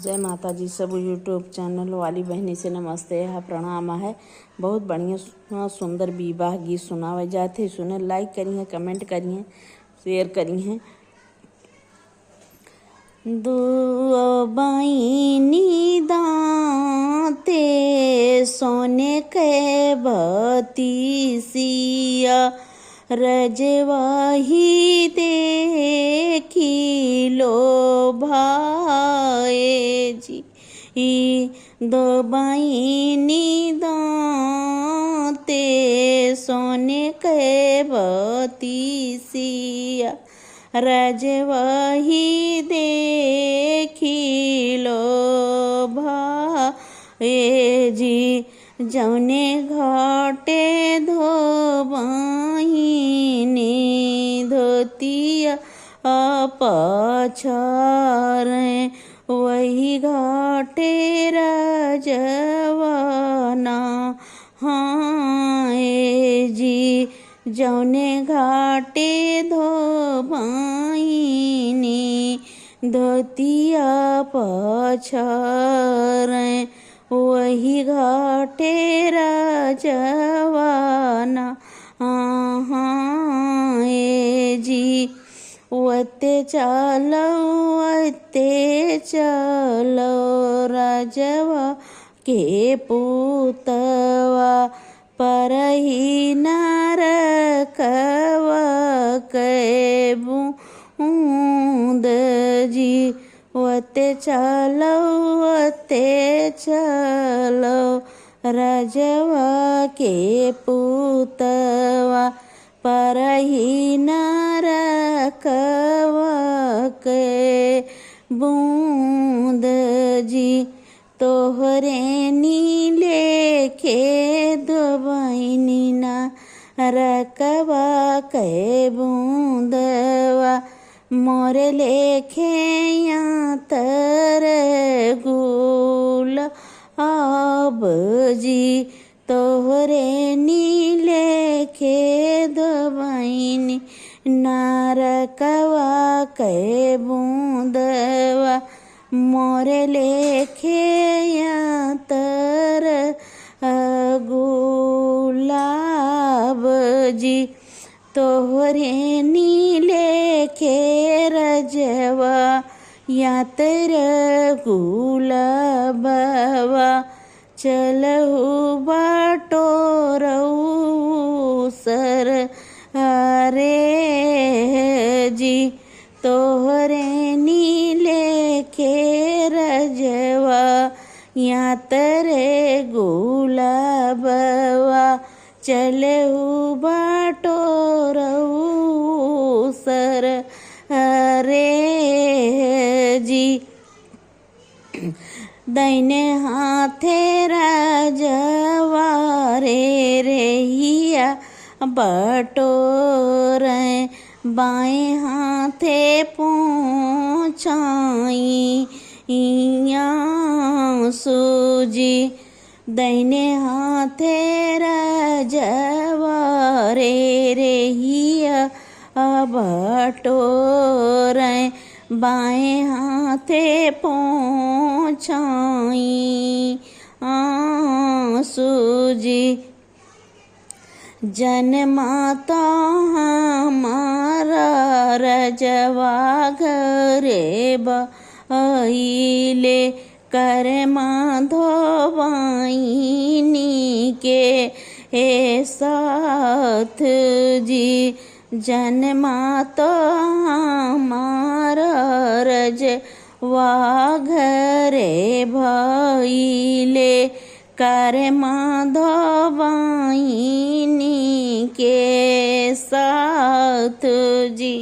जय माता जी। सब यूट्यूब चैनल वाली बहनी से नमस्ते है, प्रणाम है। बहुत बढ़िया सुंदर विवाह गीत सुनावे जाते, सुने लाइक करिए, कमेंट करिए, शेयर करिए। दो बहिनी दाते सोने के बतीसिया, रजवाही देखी लो भाए जी। दो बहिनी दाते सोने के बतीसिया, रजवाही देखी लो भाए जी। जौने घाटे धो बहिनी धोतिया पछारे, वही घाटे रजवाना हाय जी। जौने घाटे धो बहिनी धोतिया पछारे, वही घाटे रजवाना हाय जी। वते चलो राजवा के पुतवा, परही नरकवा के बूंद जी। वते चलो राजवा के पुतवा, परही नरकवा के बूंद जी। तोहरे नीले के दो बहिनी नरकवा के बूंदवा, मोरे लेखे तर गुल आब जी। तोहरे नीले के दो बहिनी नरकवा के बूंदवा, मोरे लेखे तर गुलाब जी। तोहरे नीले के रजवा यातर गुलाबवा, चलहु बटोरऊ सर रे जी। तोहरे नीले के रजवा यातर गुलाबवा, चलहु बटोरऊ सर रे जी। दैने हाथे राजवा रे रेहिया बटोरे, बाएं हाथे पहुँचाई सूजी। दैने हाथे राजवा रे रेहिया बटोरे, बाएं हाथे पहुँचाई सूजी। जन्माता हमारा रजवा घरे बहिले, कर माधवाइनी के साथ जी। जन्माता हमारा रजवा घरे भइले, कर माधवाइनी के साथ जी।